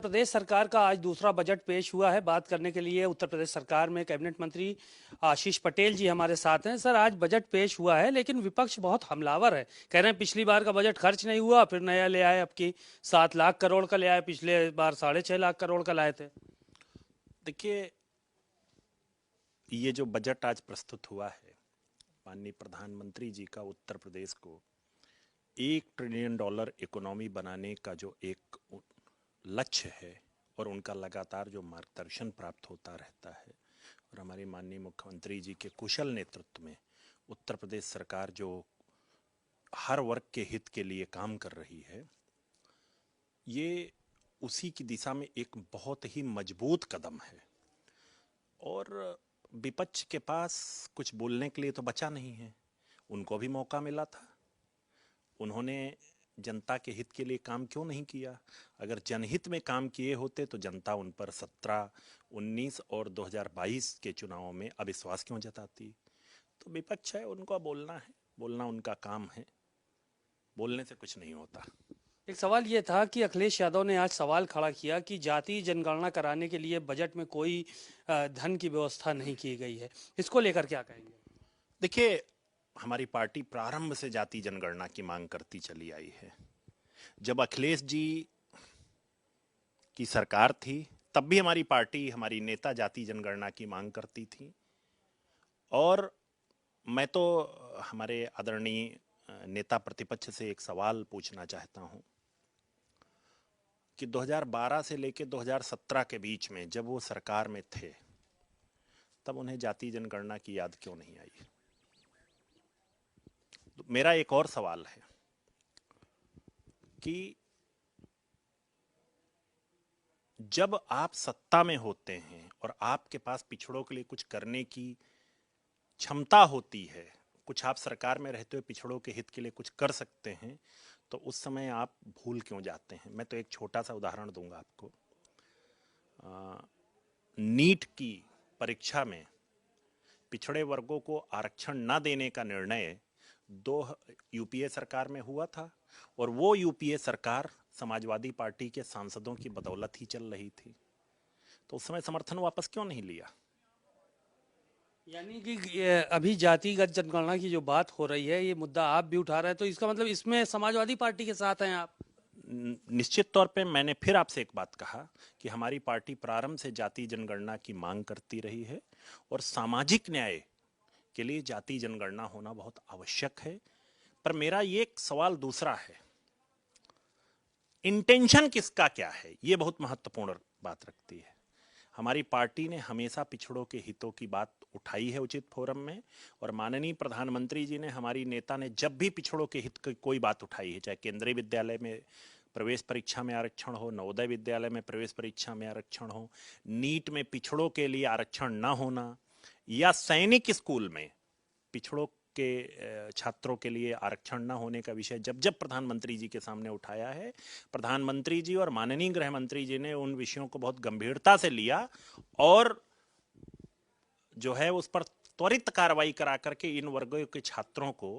प्रदेश सरकार का आज दूसरा बजट पेश हुआ है। बात करने के लिए उत्तर प्रदेश सरकार में कैबिनेट मंत्री आशीष पटेल जी हमारे साथ हैं। सर, आज बजट पेश हुआ है लेकिन विपक्ष बहुत हमलावर है। कह रहे हैं पिछली बार का बजट खर्च नहीं हुआ, फिर नया ले आए, अब की 7 लाख करोड़ का ले आए, पिछले बार 6.5 लाख करोड़ का लाए थे। देखिए, ये जो बजट आज प्रस्तुत हुआ है, माननीय प्रधानमंत्री जी का उत्तर प्रदेश को $1 ट्रिलियन इकोनॉमी बनाने का जो एक लक्ष्य है और उनका लगातार जो मार्गदर्शन प्राप्त होता रहता है और हमारी माननीय मुख्यमंत्री जी के कुशल नेतृत्व में उत्तर प्रदेश सरकार जो हर वर्ग के हित के लिए काम कर रही है, ये उसी की दिशा में एक बहुत ही मजबूत कदम है। और विपक्ष के पास कुछ बोलने के लिए तो बचा नहीं है। उनको भी मौका मिला था, उन्होंने जनता के हित के लिए काम क्यों नहीं किया? अगर जनहित में काम किए होते तो जनता उन पर 17, 19 और 2022 के चुनावों में अविश्वास क्यों जताती? तो विपक्ष है, उनको बोलना है, बोलना उनका काम है, बोलने से कुछ नहीं होता। एक सवाल ये था कि अखिलेश यादव ने आज सवाल खड़ा किया कि जाति जनगणना कराने के लिए बजट में कोई धन की व्यवस्था नहीं की गई है। इसको लेकर क्या कहेंगे? देखिए, हमारी पार्टी प्रारंभ से जाति जनगणना की मांग करती चली आई है। जब अखिलेश जी की सरकार थी तब भी हमारी पार्टी, हमारी नेता जाति जनगणना की मांग करती थी। और मैं तो हमारे आदरणीय नेता प्रतिपक्ष से एक सवाल पूछना चाहता हूं कि 2012 से लेकर 2017 के बीच में जब वो सरकार में थे तब उन्हें जाति जनगणना की याद क्यों नहीं आई? तो मेरा एक और सवाल है कि जब आप सत्ता में होते हैं और आपके पास पिछड़ों के लिए कुछ करने की क्षमता होती है, कुछ आप सरकार में रहते हुए पिछड़ों के हित के लिए कुछ कर सकते हैं, तो उस समय आप भूल क्यों जाते हैं? मैं तो एक छोटा सा उदाहरण दूंगा आपको। नीट की परीक्षा में पिछड़े वर्गों को आरक्षण न देने का निर्णय दो यूपीए सरकार में हुआ था और वो यूपीए सरकार समाजवादी पार्टी के सांसदों की बदौलत ही चल रही थी। तो उस समय समर्थन वापस क्यों नहीं लिया? यानी कि ये अभी जातिगत जनगणना की जो बात हो रही है, ये मुद्दा आप भी उठा रहे हैं, तो इसका मतलब इसमें समाजवादी पार्टी के साथ हैं आप? निश्चित तौर पे मैंने फिर आपसे एक बात कहा कि हमारी पार्टी प्रारंभ से जाति जनगणना की मांग करती रही है और सामाजिक न्याय के लिए जाति जनगणना होना बहुत आवश्यक है। पर मेरा ये एक सवाल दूसरा है, इंटेंशन किसका क्या है? ये बहुत महत्वपूर्ण बात रखती है। हमारी पार्टी ने हमेशा पिछड़ों के हितों की बात उठाई है उचित फोरम में, और माननीय प्रधानमंत्री जी ने, हमारी नेता ने जब भी पिछड़ों के हित की कोई बात उठाई है, चाहे केंद्रीय विद्यालय में प्रवेश परीक्षा में आरक्षण हो, नवोदय विद्यालय में प्रवेश परीक्षा में आरक्षण हो, नीट में पिछड़ों के लिए आरक्षण न होना, या सैनिक स्कूल में पिछड़ों के छात्रों के लिए आरक्षण न होने का विषय जब जब प्रधानमंत्री जी के सामने उठाया है, प्रधानमंत्री जी और माननीय गृह मंत्री जी ने उन विषयों को बहुत गंभीरता से लिया और जो है उस पर त्वरित कार्रवाई करा करके इन वर्गों के छात्रों को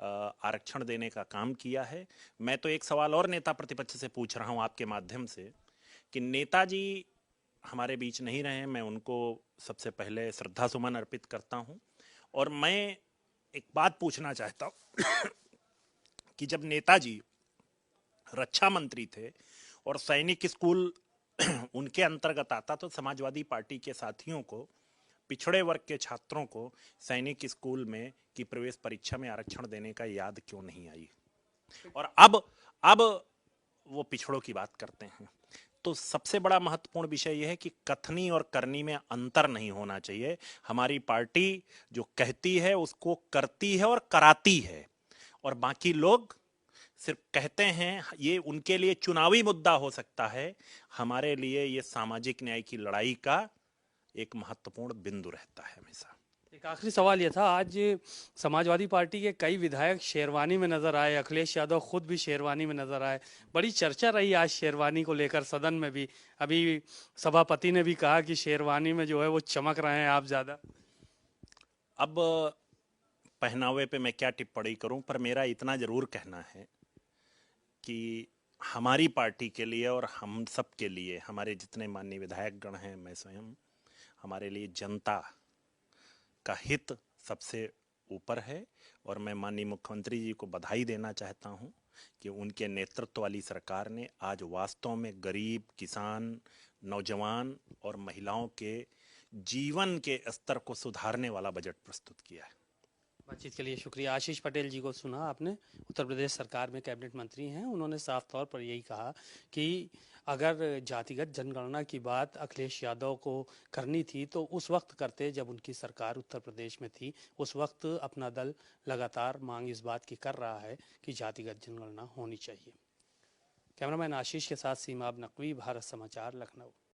आरक्षण देने का काम किया है। मैं तो एक सवाल और नेता प्रतिपक्ष से पूछ रहा हूं आपके माध्यम से कि नेताजी हमारे बीच नहीं रहे, मैं उनको सबसे पहले श्रद्धा सुमन अर्पित करता हूं। और मैं एक बात पूछना चाहता हूं कि जब नेताजी रक्षा मंत्री थे और सैनिक स्कूल उनके अंतर्गत आता, तो समाजवादी पार्टी के साथियों को, पिछड़े वर्ग के छात्रों को सैनिक स्कूल में की प्रवेश परीक्षा में आरक्षण देने का याद क्यों नहीं आई? और अब वो पिछड़ों की बात करते हैं। तो सबसे बड़ा महत्वपूर्ण विषय यह है कि कथनी और करनी में अंतर नहीं होना चाहिए। हमारी पार्टी जो कहती है उसको करती है और कराती है, और बाकी लोग सिर्फ कहते हैं। ये उनके लिए चुनावी मुद्दा हो सकता है, हमारे लिए ये सामाजिक न्याय की लड़ाई का एक महत्वपूर्ण बिंदु रहता है हमेशा। एक आखिरी सवाल ये था, आज समाजवादी पार्टी के कई विधायक शेरवानी में नजर आए, अखिलेश यादव खुद भी शेरवानी में नजर आए। बड़ी चर्चा रही आज शेरवानी को लेकर सदन में भी। अभी सभापति ने भी कहा कि शेरवानी में जो है वो चमक रहे हैं आप ज्यादा। अब पहनावे पे मैं क्या टिप्पणी करूं, पर मेरा इतना जरूर कहना है कि हमारी पार्टी के लिए और हम सब के लिए, हमारे जितने माननीय विधायक गण हैं, मैं स्वयं, हमारे लिए जनता का हित सबसे ऊपर है। और मैं माननीय मुख्यमंत्री जी को बधाई देना चाहता हूं कि उनके नेतृत्व वाली सरकार ने आज वास्तव में गरीब, किसान, नौजवान और महिलाओं के जीवन के स्तर को सुधारने वाला बजट प्रस्तुत किया है। बातचीत के लिए शुक्रिया। आशीष पटेल जी को सुना आपने, उत्तर प्रदेश सरकार में कैबिनेट मंत्री हैं। उन्होंने साफ तौर पर यही कहा कि अगर जातिगत जनगणना की बात अखिलेश यादव को करनी थी तो उस वक्त करते जब उनकी सरकार उत्तर प्रदेश में थी। उस वक्त अपना दल लगातार मांग इस बात की कर रहा है कि जातिगत जनगणना होनी चाहिए। कैमरामैन आशीष के साथ सीमा नकवी, भारत समाचार, लखनऊ।